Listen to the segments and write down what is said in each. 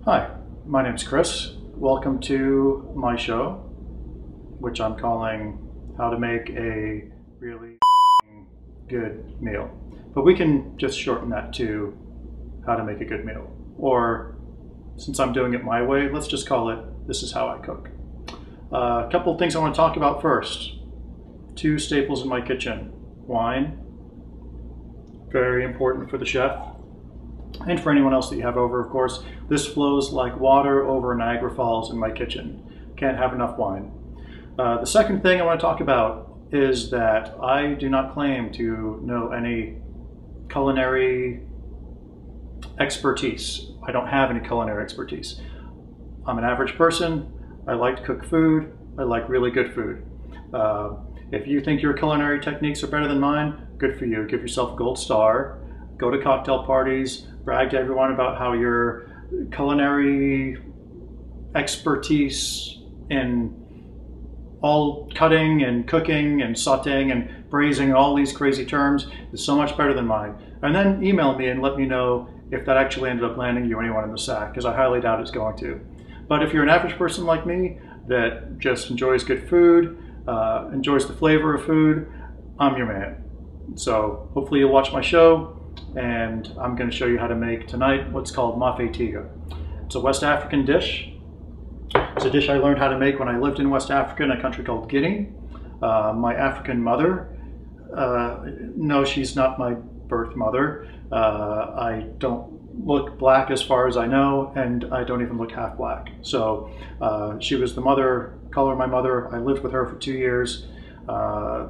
Hi, my name's Chris. Welcome to my show, which I'm calling How to Make a Really Good Meal. But we can just shorten that to How to Make a Good Meal. Or, since I'm doing it my way, let's just call it This Is How I Cook. A couple of things I want to talk about first. Two staples in my kitchen. Wine, very important for the chef. And for anyone else that you have over, of course. This flows like water over Niagara Falls in my kitchen. Can't have enough wine. The second thing I want to talk about is that I do not claim to know any culinary expertise. I don't have any culinary expertise. I'm an average person. I like to cook food. I like really good food. If you think your culinary techniques are better than mine, good for you. Give yourself a gold star. Go to cocktail parties, brag to everyone about how your culinary expertise in all cutting and cooking and sauteing and braising, all these crazy terms, is so much better than mine. And then email me and let me know if that actually ended up landing you or anyone in the sack, because I highly doubt it's going to. But if you're an average person like me that just enjoys good food, enjoys the flavor of food, I'm your man. So hopefully you'll watch my show. And I'm going to show you how to make tonight what's called Mafé Tiga. It's a West African dish. It's a dish I learned how to make when I lived in West Africa in a country called Guinea. My African mother, no, she's not my birth mother. I don't look black as far as I know, and I don't even look half black. So she was the color of my mother. I lived with her for 2 years.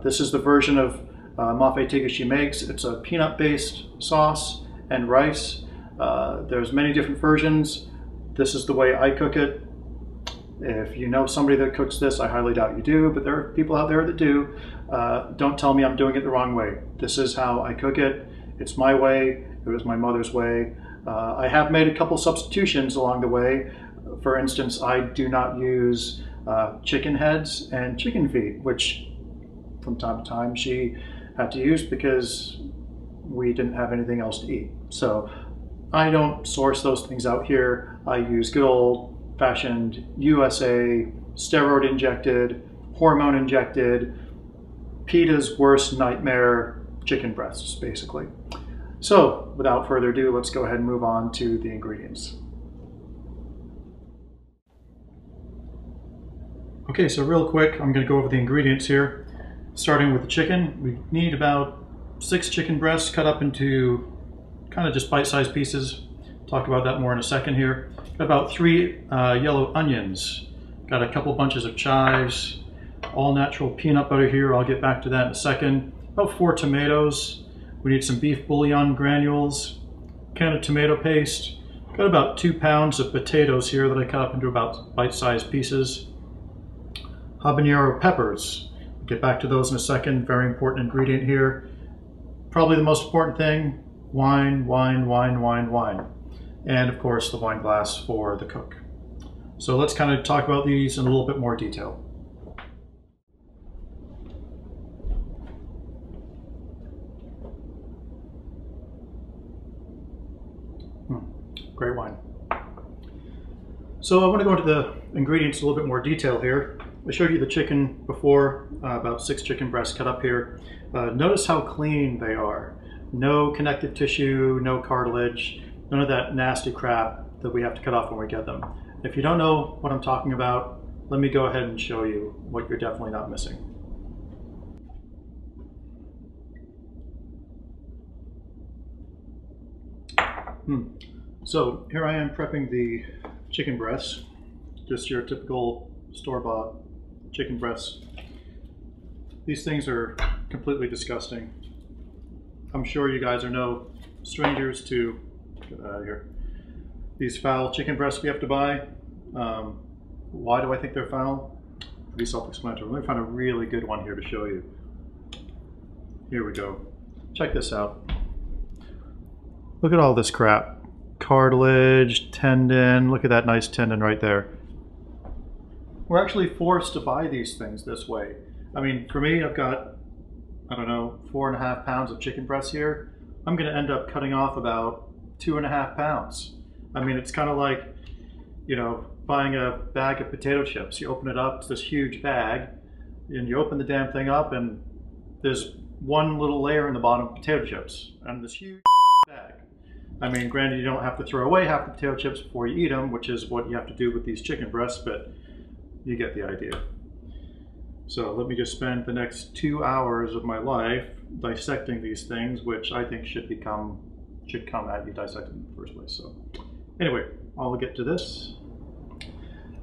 This is the version of Mafé Tiga she makes. It's a peanut-based sauce and rice. There's many different versions. This is the way I cook it. If you know somebody that cooks this, I highly doubt you do, but there are people out there that do. Don't tell me I'm doing it the wrong way. This is how I cook it. It's my way. It was my mother's way. I have made a couple substitutions along the way. For instance, I do not use chicken heads and chicken feet, which from time to time she had to use because we didn't have anything else to eat. So I don't source those things out here. I use good old-fashioned USA, steroid injected, hormone injected, PETA's worst nightmare chicken breasts, basically. So without further ado, let's go ahead and move on to the ingredients. Okay, so real quick, I'm going to go over the ingredients here. Starting with the chicken, we need about 6 chicken breasts cut up into kind of just bite-sized pieces. Talk about that more in a second here. Got about 3 yellow onions. Got a couple bunches of chives. All natural peanut butter here. I'll get back to that in a second. About 4 tomatoes. We need some beef bouillon granules. Can of tomato paste. Got about 2 pounds of potatoes here that I cut up into about bite-sized pieces. Habanero peppers. Get back to those in a second. Very important ingredient here. Probably the most important thing, wine, wine, wine, wine, wine. And of course the wine glass for the cook. So let's kind of talk about these in a little bit more detail. Great wine. So I want to go into the ingredients in a little bit more detail here. I showed you the chicken before, about 6 chicken breasts cut up here. Notice how clean they are. No connective tissue, no cartilage, none of that nasty crap that we have to cut off when we get them. If you don't know what I'm talking about, let me go ahead and show you what you're definitely not missing. So here I am prepping the chicken breasts, just your typical store-bought chicken breasts. These things are completely disgusting. I'm sure you guys are no strangers to, get that out of here, these foul chicken breasts we have to buy. Why do I think they're foul? Pretty self-explanatory. Let me find a really good one here to show you. Here we go. Check this out. Look at all this crap. Cartilage, tendon, look at that nice tendon right there. We're actually forced to buy these things this way. I mean, for me, I've got, I don't know, 4.5 pounds of chicken breasts here. I'm gonna end up cutting off about 2.5 pounds. I mean, it's kind of like you know, buying a bag of potato chips. You open it up, it's this huge bag, and you open the damn thing up, and there's one little layer in the bottom of potato chips, and this huge bag. I mean, granted, you don't have to throw away half the potato chips before you eat them, which is what you have to do with these chicken breasts, but you get the idea. So let me just spend the next 2 hours of my life dissecting these things, which I think should come at you dissected in the first place. So anyway, I'll get to this.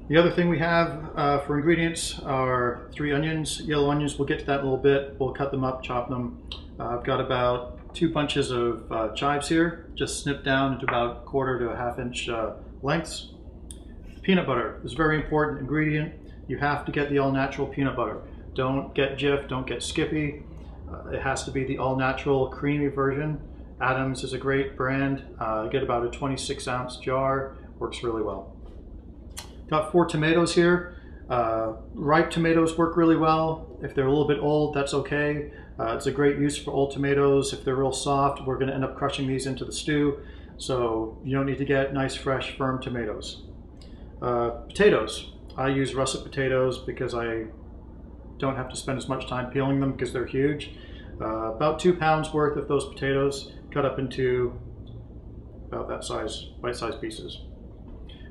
The other thing we have for ingredients are 3 onions, yellow onions. We'll get to that in a little bit. We'll cut them up, chop them. I've got about 2 bunches of chives here, just snipped down into about 1/4 to 1/2 inch lengths. Peanut butter is a very important ingredient. You have to get the all-natural peanut butter. Don't get Jif, don't get Skippy. It has to be the all-natural creamy version. Adams is a great brand. Get about a 26-ounce jar, works really well. Got 4 tomatoes here. Ripe tomatoes work really well. If they're a little bit old, that's okay. It's a great use for old tomatoes. If they're real soft, we're going to end up crushing these into the stew. So you don't need to get nice, fresh, firm tomatoes. Potatoes. I use russet potatoes because I don't have to spend as much time peeling them because they're huge. About 2 pounds worth of those potatoes cut up into about that size, bite-sized pieces.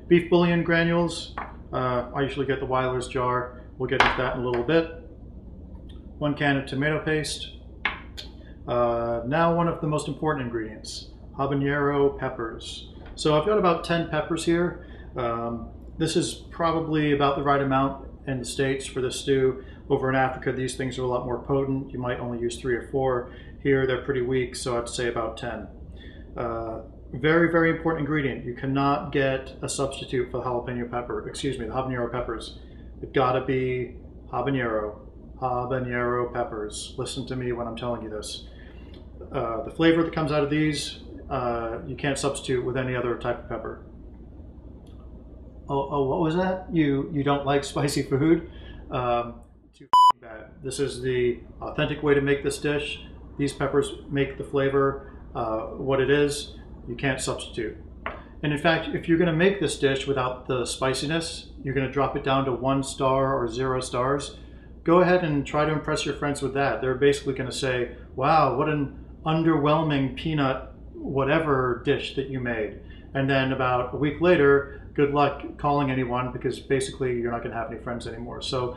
Beef bouillon granules. I usually get the Weiler's jar. We'll get into that in a little bit. 1 can of tomato paste. Now one of the most important ingredients, habanero peppers. So I've got about 10 peppers here. This is probably about the right amount in the States for this stew. Over in Africa, these things are a lot more potent. You might only use 3 or 4. Here, they're pretty weak, so I'd say about 10. Very, very important ingredient. You cannot get a substitute for the jalapeno pepper, excuse me, the habanero peppers. It's gotta be habanero peppers. Listen to me when I'm telling you this. The flavor that comes out of these, you can't substitute with any other type of pepper. Oh, what was that? You don't like spicy food? Too bad. This is the authentic way to make this dish. These peppers make the flavor what it is. You can't substitute. And in fact, if you're going to make this dish without the spiciness, you're going to drop it down to 1 star or 0 stars. Go ahead and try to impress your friends with that. They're basically going to say, wow, what an underwhelming peanut whatever dish that you made. And then about a week later, good luck calling anyone because basically you're not going to have any friends anymore. So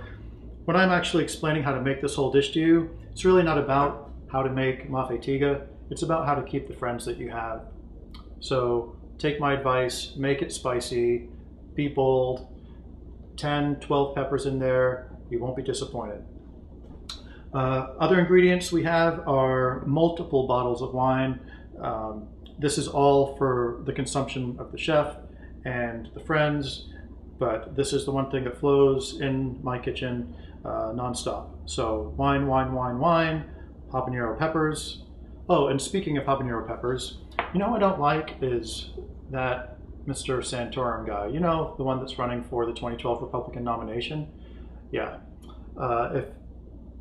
when I'm actually explaining how to make this whole dish to you, it's really not about how to make Mafé Tiga. It's about how to keep the friends that you have. So take my advice, make it spicy, be bold, 10, 12 peppers in there, you won't be disappointed. Other ingredients we have are multiple bottles of wine. This is all for the consumption of the chef and the friends, but this is the one thing that flows in my kitchen nonstop. So wine, wine, wine, wine, habanero peppers. Oh, and speaking of habanero peppers, you know what I don't like is that Mr. Santorum guy, you know, the one that's running for the 2012 Republican nomination. Yeah, if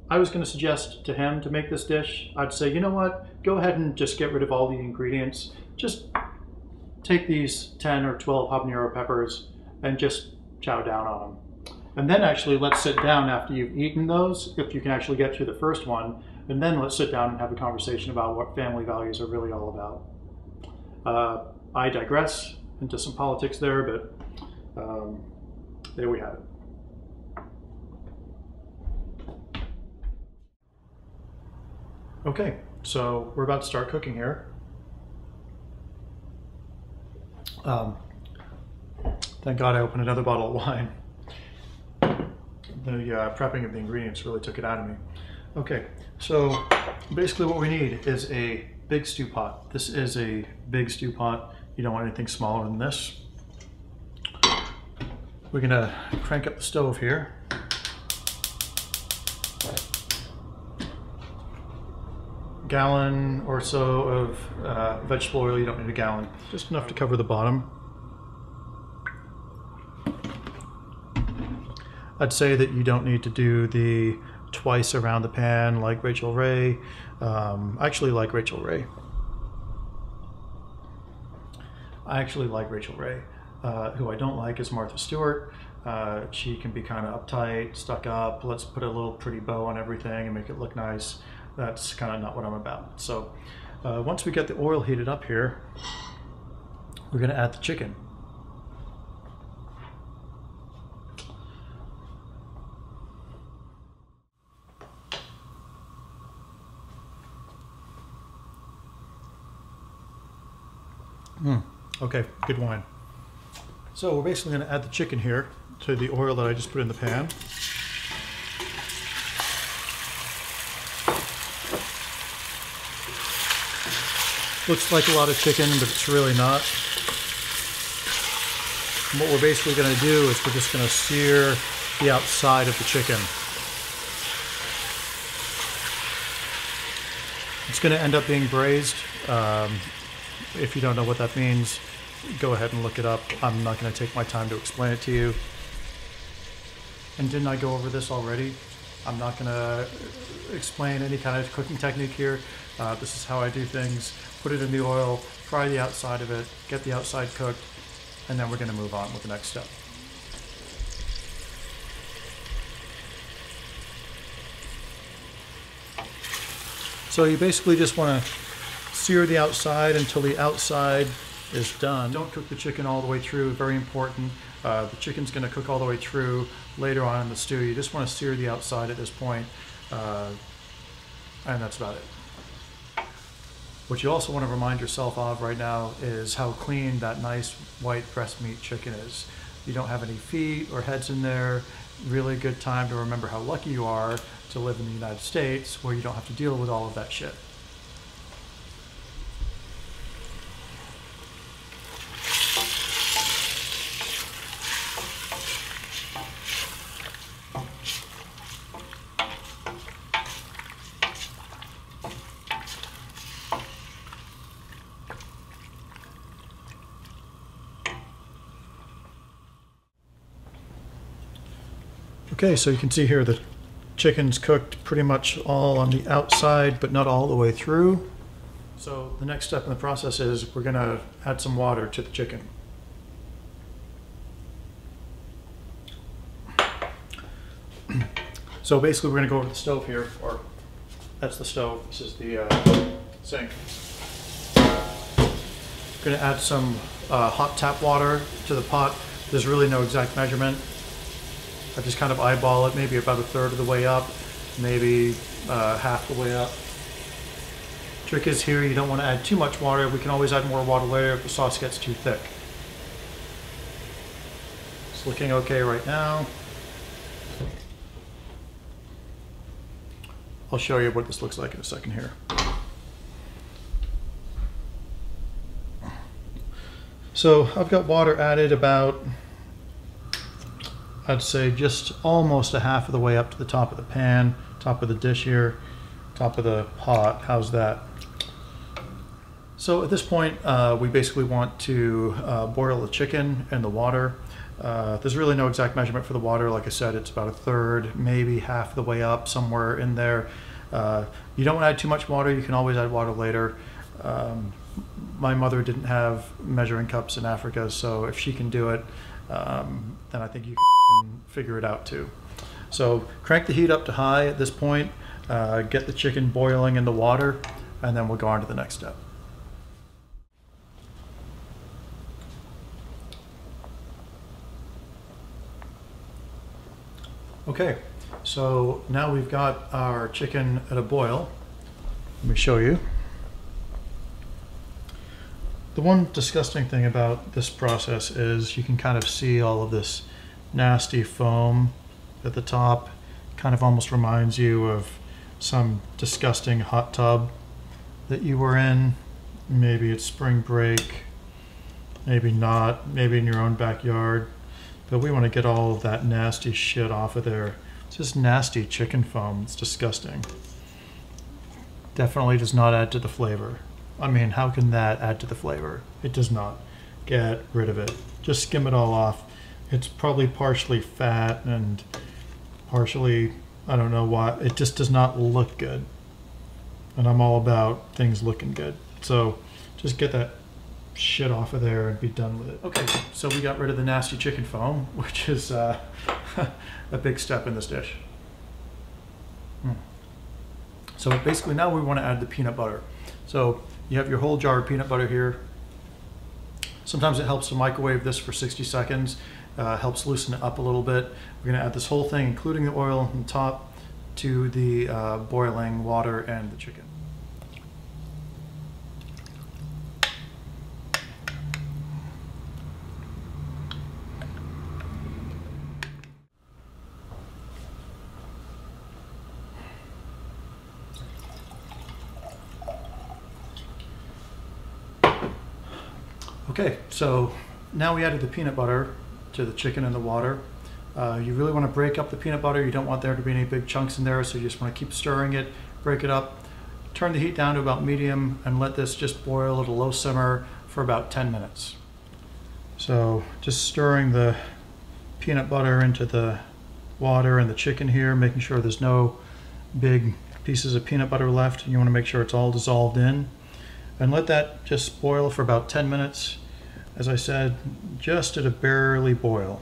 I was going to suggest to him to make this dish, I'd say, you know what, go ahead and just get rid of all the ingredients. Just take these 10 or 12 habanero peppers and just chow down on them. And then actually let's sit down after you've eaten those, if you can actually get through the first one, and then let's sit down and have a conversation about what family values are really all about. I digress into some politics there, but there we have it. Okay, so we're about to start cooking here. Thank God I opened another bottle of wine. The prepping of the ingredients really took it out of me. Okay, so basically what we need is a big stew pot. This is a big stew pot. You don't want anything smaller than this. We're gonna crank up the stove here. Gallon or so of vegetable oil. You don't need a gallon, just enough to cover the bottom. I'd say that you don't need to do the twice around the pan like Rachel Ray. I actually like Rachel Ray. who I don't like is Martha Stewart. She can be kind of uptight, stuck up. Let's put a little pretty bow on everything and make it look nice. That's kind of not what I'm about. So once we get the oil heated up here, we're going to add the chicken. Okay, good wine. So we're basically going to add the chicken here to the oil that I just put in the pan. Looks like a lot of chicken, but it's really not. And what we're basically going to do is we're just going to sear the outside of the chicken. It's going to end up being braised. If you don't know what that means, go ahead and look it up. I'm not going to take my time to explain it to you. And didn't I go over this already? I'm not going to explain any kind of cooking technique here. This is how I do things. Put it in the oil, fry the outside of it, get the outside cooked, and then we're going to move on with the next step. So you basically just want to sear the outside until the outside is done. Don't cook the chicken all the way through, very important. The chicken's going to cook all the way through later on in the stew. You just want to sear the outside at this point, and that's about it. What you also want to remind yourself of right now is how clean that nice white breast meat chicken is. You don't have any feet or heads in there. Really good time to remember how lucky you are to live in the United States where you don't have to deal with all of that shit. Okay, so you can see here the chicken's cooked pretty much all on the outside, but not all the way through. So the next step in the process is we're going to add some water to the chicken. So basically we're going to go over the stove here, or that's the stove, this is the sink. We're going to add some hot tap water to the pot. There's really no exact measurement. I just kind of eyeball it, maybe about a third of the way up, maybe half the way up. Trick is here, you don't want to add too much water. We can always add more water later if the sauce gets too thick. It's looking okay right now. I'll show you what this looks like in a second here. So I've got water added about, I'd say just almost a half of the way up to the top of the pan, top of the dish here, top of the pot. How's that? So at this point, we basically want to boil the chicken in the water. There's really no exact measurement for the water. Like I said, it's about a third, maybe half the way up, somewhere in there. You don't want to add too much water. You can always add water later. My mother didn't have measuring cups in Africa, so if she can do it, then I think you can figure it out too. So crank the heat up to high at this point, get the chicken boiling in the water, and then we'll go on to the next step. Okay, so now we've got our chicken at a boil. Let me show you. The one disgusting thing about this process is you can kind of see all of this nasty foam at the top. Kind of almost reminds you of some disgusting hot tub that you were in. Maybe it's spring break, maybe not, maybe in your own backyard. But we want to get all of that nasty shit off of there. It's just nasty chicken foam. It's disgusting. Definitely does not add to the flavor. I mean, how can that add to the flavor? It does not. Get rid of it. Just skim it all off. It's probably partially fat and partially, I don't know why. It just does not look good. And I'm all about things looking good. So just get that shit off of there and be done with it. Okay, so we got rid of the nasty chicken foam, which is a big step in this dish. So basically now we want to add the peanut butter. So you have your whole jar of peanut butter here. Sometimes it helps to microwave this for 60 seconds, helps loosen it up a little bit. We're going to add this whole thing, including the oil on top, to the boiling water and the chicken. Okay, so now we added the peanut butter to the chicken and the water. You really want to break up the peanut butter. You don't want there to be any big chunks in there, so you just want to keep stirring it, break it up. Turn the heat down to about medium and let this just boil at a low simmer for about 10 minutes. So just stirring the peanut butter into the water and the chicken here, making sure there's no big pieces of peanut butter left. You want to make sure it's all dissolved in. And let that just boil for about 10 minutes. As I said, just at a barely boil.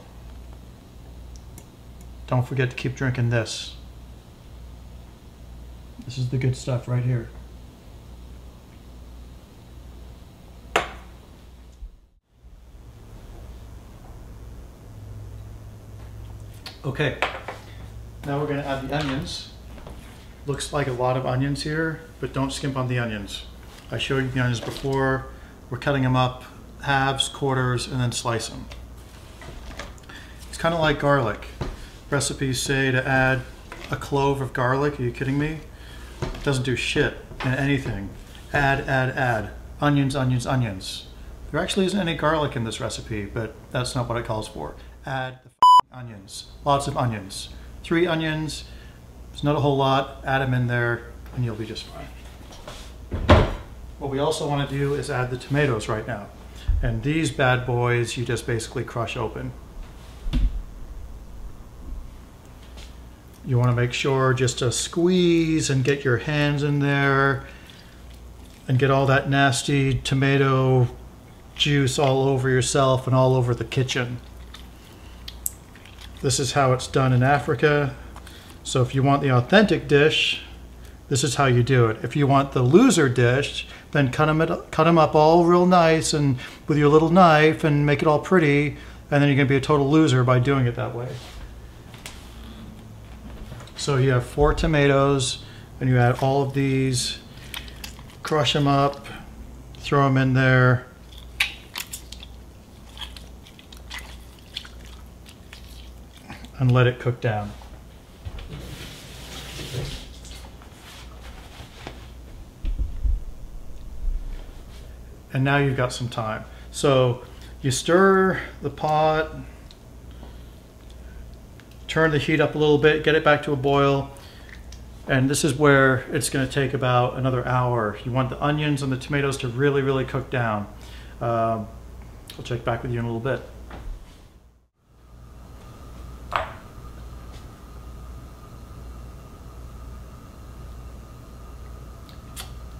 Don't forget to keep drinking this. This is the good stuff right here. Okay, now we're going to add the onions. Looks like a lot of onions here, but don't skimp on the onions. I showed you the onions before. We're cutting them up halves, quarters, and then slice them. It's kind of like garlic. Recipes say to add a clove of garlic. Are you kidding me? It doesn't do shit in anything. Add. Onions, onions, onions. There actually isn't any garlic in this recipe, but that's not what it calls for. Add the onions. Lots of onions. 3 onions. It's not a whole lot. Add them in there, and you'll be just fine. What we also want to do is add the tomatoes right now. And these bad boys, you just basically crush open. You want to make sure just to squeeze and get your hands in there and get all that nasty tomato juice all over yourself and all over the kitchen. This is how it's done in Africa. So if you want the authentic dish, this is how you do it. If you want the loser dish, then cut them up all real nice and with your little knife and make it all pretty, and then you're going to be a total loser by doing it that way. So you have 4 tomatoes, and you add all of these, crush them up, throw them in there. And let it cook down. And now you've got some time. So you stir the pot, turn the heat up a little bit, get it back to a boil, and this is where it's going to take about another hour. You want the onions and the tomatoes to really, really cook down. I'll check back with you in a little bit.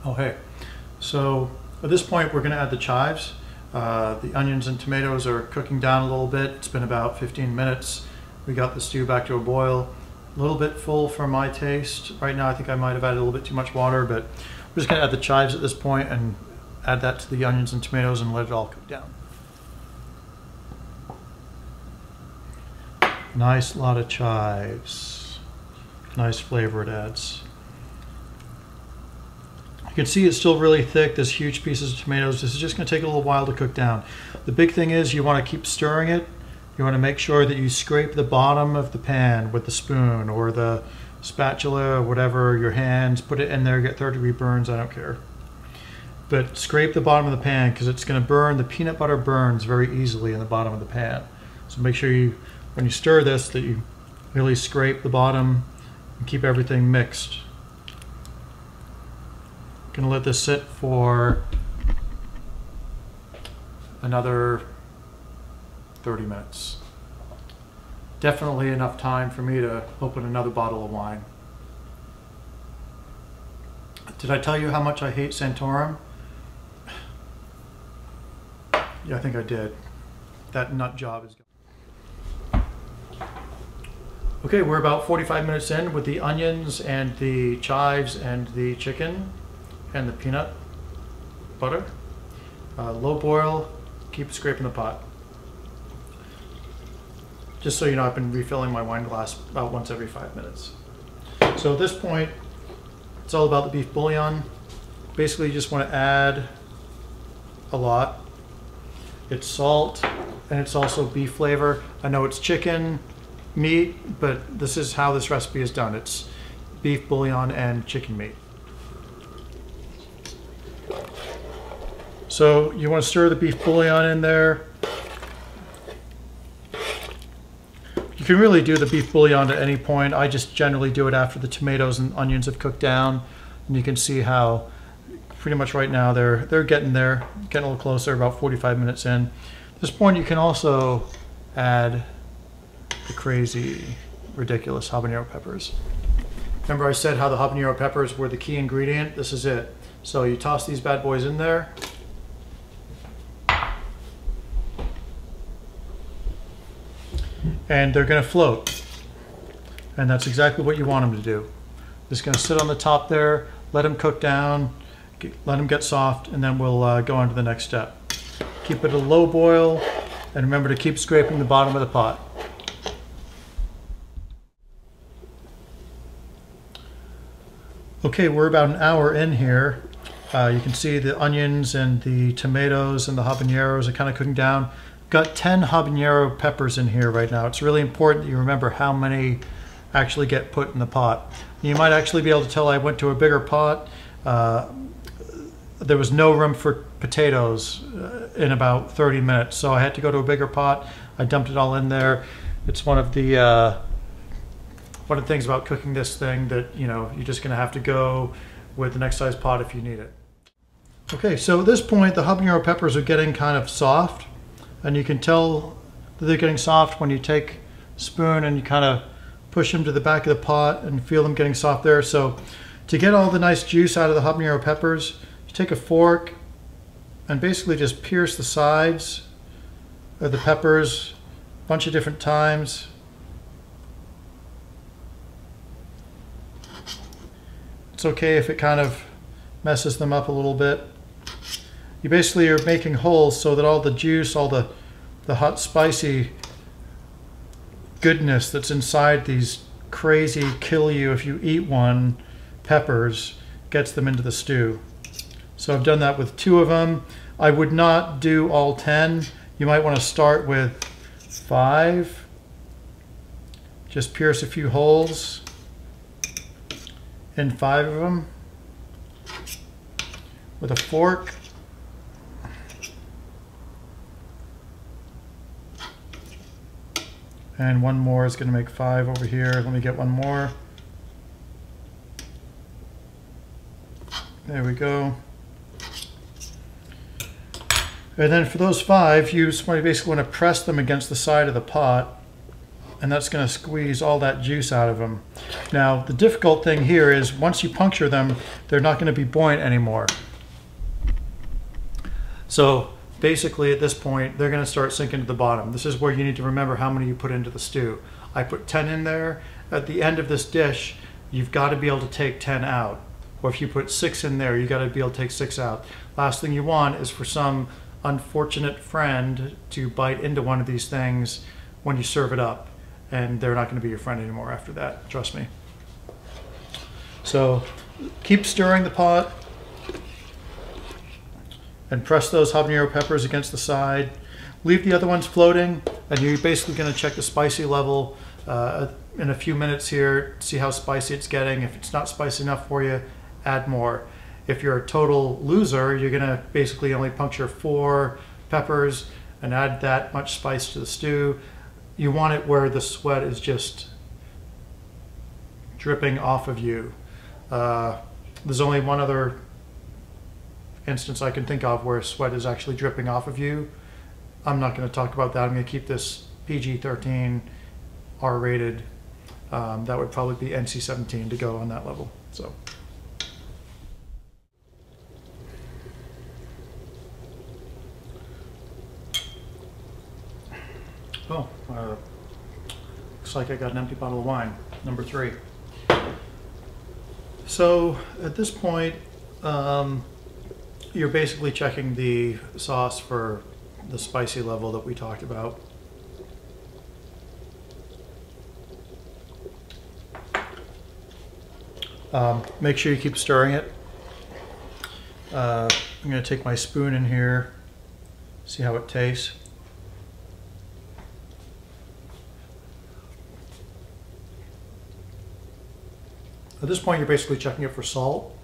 Oh, hey. So at this point, we're going to add the chives. The onions and tomatoes are cooking down a little bit. It's been about 15 minutes. We got the stew back to a boil. A little bit full for my taste. Right now, I think I might have added a little bit too much water, but we're just going to add the chives at this point and add that to the onions and tomatoes and let it all cook down. Nice lot of chives. Nice flavor it adds. You can see it's still really thick, there's huge pieces of tomatoes. This is just going to take a little while to cook down. The big thing is you want to keep stirring it. You want to make sure that you scrape the bottom of the pan with the spoon or the spatula or whatever, your hands, put it in there, get 3rd-degree burns, I don't care. But scrape the bottom of the pan because it's going to burn. The peanut butter burns very easily in the bottom of the pan. So make sure you, when you stir this, that you really scrape the bottom and keep everything mixed. Gonna let this sit for another 30 minutes. Definitely enough time for me to open another bottle of wine. Did I tell you how much I hate Santorum? Yeah, I think I did. That nut job is gone. Okay, we're about 45 minutes in with the onions and the chives and the chicken and the peanut butter. Low boil, keep scraping the pot. Just so you know, I've been refilling my wine glass about once every 5 minutes. So at this point, it's all about the beef bouillon. Basically, you just want to add a lot. It's salt, and it's also beef flavor. I know it's chicken, meat, but this is how this recipe is done. It's beef bouillon and chicken meat. So you want to stir the beef bouillon in there. You can really do the beef bouillon at any point. I just generally do it after the tomatoes and onions have cooked down. And you can see how pretty much right now they're getting there, getting a little closer, about 45 minutes in. At this point you can also add the crazy, ridiculous habanero peppers. Remember I said how the habanero peppers were the key ingredient? This is it. So you toss these bad boys in there. And they're going to float. And that's exactly what you want them to do. Just going to sit on the top there, let them cook down, let them get soft, and then we'll go on to the next step. Keep it a low boil, and remember to keep scraping the bottom of the pot. Okay, we're about an hour in here. You can see the onions and the tomatoes and the habaneros are kind of cooking down. Got 10 habanero peppers in here right now. It's really important that you remember how many actually get put in the pot. You might actually be able to tell I went to a bigger pot. There was no room for potatoes in about 30 minutes, so I had to go to a bigger pot. I dumped it all in there. It's one of the things about cooking this thing that, you know, you're just going to have to go with the next size pot if you need it. Okay, so at this point the habanero peppers are getting kind of soft. And you can tell that they're getting soft when you take a spoon and you kind of push them to the back of the pot and feel them getting soft there. So to get all the nice juice out of the habanero peppers, you take a fork and basically just pierce the sides of the peppers a bunch of different times. It's okay if it kind of messes them up a little bit. You basically are making holes so that all the juice, all the hot spicy goodness that's inside these crazy kill you if you eat one peppers gets them into the stew. So I've done that with 2 of them. I would not do all 10. You might want to start with 5. Just pierce a few holes in 5 of them with a fork. And one more is going to make 5 over here. Let me get one more. There we go. And then for those 5, you just basically want to press them against the side of the pot, and that's going to squeeze all that juice out of them. Now, the difficult thing here is once you puncture them, they're not going to be buoyant anymore. So basically at this point they're going to start sinking to the bottom. This is where you need to remember how many you put into the stew. I put 10 in there. At the end of this dish you've got to be able to take 10 out, or if you put 6 in there you got to be able to take 6 out. Last thing you want is for some unfortunate friend to bite into one of these things when you serve it up, and they're not going to be your friend anymore after that, trust me. So keep stirring the pot and press those habanero peppers against the side. Leave the other ones floating, and you're basically going to check the spicy level in a few minutes here, see how spicy it's getting. If it's not spicy enough for you, add more. If you're a total loser, you're going to basically only puncture 4 peppers and add that much spice to the stew. You want it where the sweat is just dripping off of you. There's only one other instance I can think of where sweat is actually dripping off of you. I'm not going to talk about that. I'm going to keep this PG-13, R-rated. That would probably be NC-17 to go on that level. So. Oh, looks like I got an empty bottle of wine, number 3. So at this point, you're basically checking the sauce for the spicy level that we talked about. Make sure you keep stirring it. I'm going to take my spoon in here, see how it tastes. At this point, you're basically checking it for salt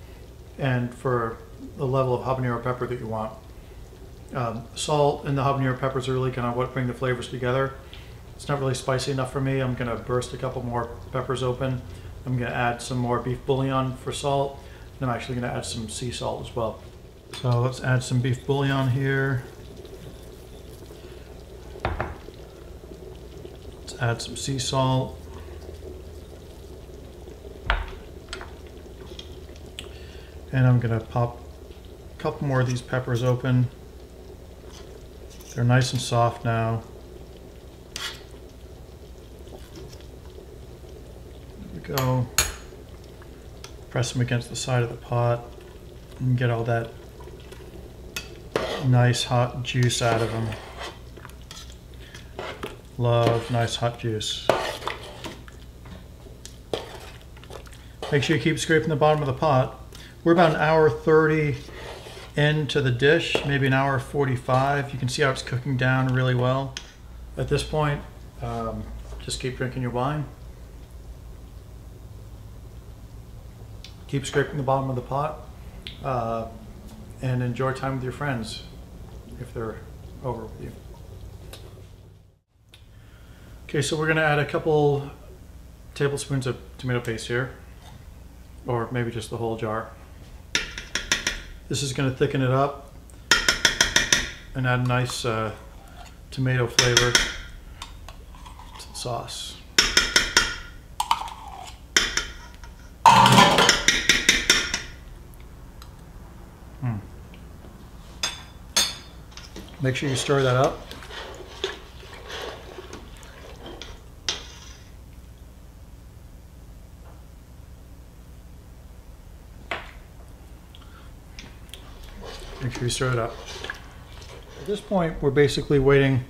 and for the level of habanero pepper that you want. Salt and the habanero peppers are really kind of what bring the flavors together. It's not really spicy enough for me. I'm going to burst a couple more peppers open. I'm going to add some more beef bouillon for salt, and I'm actually going to add some sea salt as well. So let's add some beef bouillon here. Let's add some sea salt. And I'm going to pop a couple more of these peppers open. They're nice and soft now. There we go. Press them against the side of the pot and get all that nice hot juice out of them. Love nice hot juice. Make sure you keep scraping the bottom of the pot. We're about 1:30 into the dish, maybe 1:45. You can see how it's cooking down really well. At this point, just keep drinking your wine. Keep scraping the bottom of the pot, and enjoy time with your friends if they're over with you. Okay, so we're going to add a couple tablespoons of tomato paste here, or maybe just the whole jar. This is going to thicken it up and add a nice tomato flavor to the sauce. Make sure you stir that up. Make sure you stir it up. At this point, we're basically waiting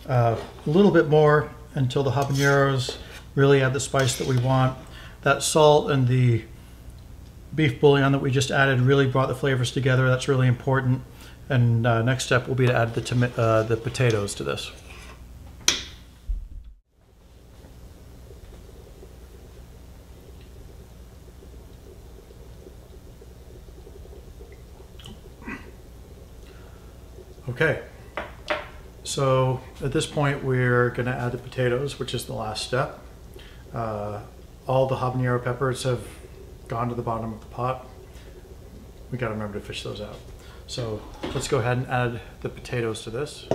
a little bit more until the habaneros really add the spice that we want. That salt and the beef bouillon that we just added really brought the flavors together. That's really important. And next step will be to add the potatoes to this. Okay, so at this point we're going to add the potatoes, which is the last step. All the habanero peppers have gone to the bottom of the pot. We got to remember to fish those out. So let's go ahead and add the potatoes to this.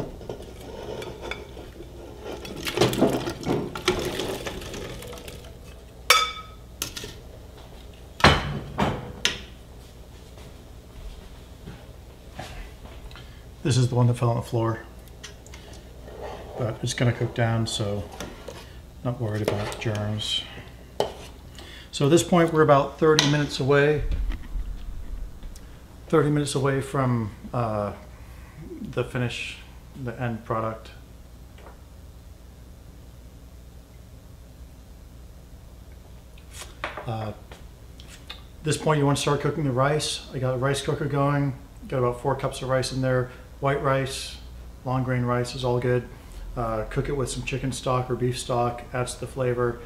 This is the one that fell on the floor, but it's going to cook down, so not worried about germs. So at this point we're about 30 minutes away. 30 minutes away from the finish, the end product. At this point you want to start cooking the rice. I got a rice cooker going, got about 4 cups of rice in there. White rice, long grain rice is all good. Cook it with some chicken stock or beef stock, adds to the flavor.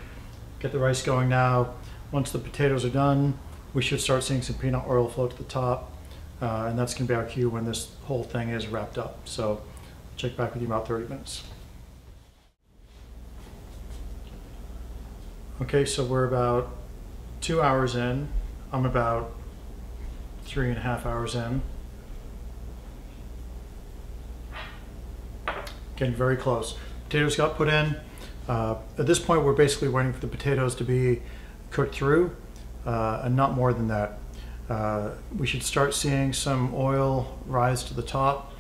Get the rice going now. Once the potatoes are done, we should start seeing some peanut oil float to the top. And that's going to be our cue when this whole thing is wrapped up. So check back with you in about 30 minutes. Okay, so we're about 2 hours in. I'm about 3.5 hours in. Getting very close. Potatoes got put in. At this point, we're basically waiting for the potatoes to be cooked through, and not more than that. We should start seeing some oil rise to the top.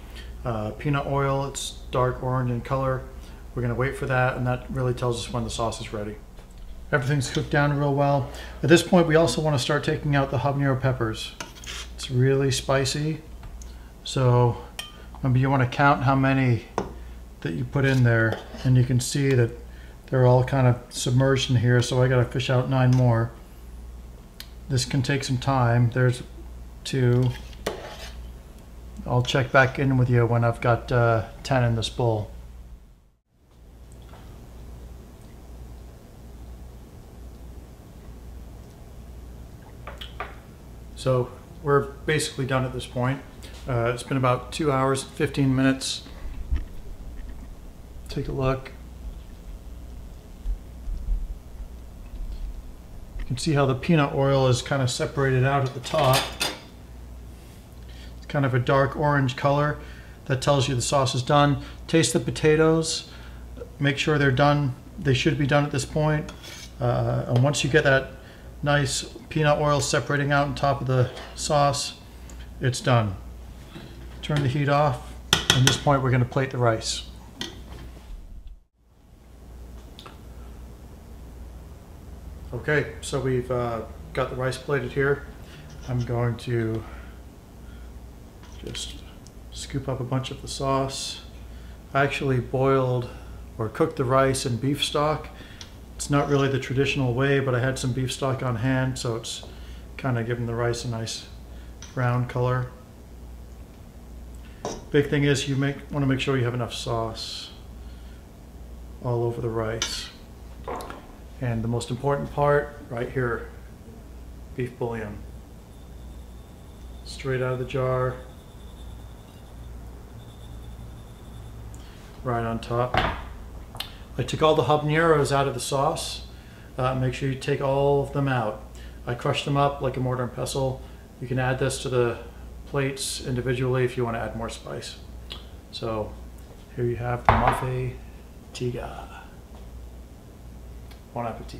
Peanut oil, it's dark orange in color. We're going to wait for that, and that really tells us when the sauce is ready. Everything's cooked down real well. At this point, we also want to start taking out the habanero peppers. It's really spicy, so remember, you want to count how many that you put in there, and you can see that they're all kind of submerged in here, so I got to fish out 9 more. This can take some time. There's 2. I'll check back in with you when I've got 10 in this bowl. So we're basically done at this point. It's been about 2 hours, 15 minutes. Take a look. You can see how the peanut oil is kind of separated out at the top. It's kind of a dark orange color. That tells you the sauce is done. Taste the potatoes. Make sure they're done. They should be done at this point. And once you get that nice peanut oil separating out on top of the sauce, it's done. Turn the heat off. At this point, we're going to plate the rice. Okay, so we've got the rice plated here. I'm going to just scoop up a bunch of the sauce. I actually boiled or cooked the rice in beef stock. It's not really the traditional way, but I had some beef stock on hand, so it's kind of giving the rice a nice brown color. Big thing is you want to make sure you have enough sauce all over the rice. And the most important part right here, beef bouillon. Straight out of the jar, right on top. I took all the habaneros out of the sauce. Make sure you take all of them out. I crushed them up like a mortar and pestle. You can add this to the plates individually if you want to add more spice. So here you have the Mafé Tiga. Bon appetit.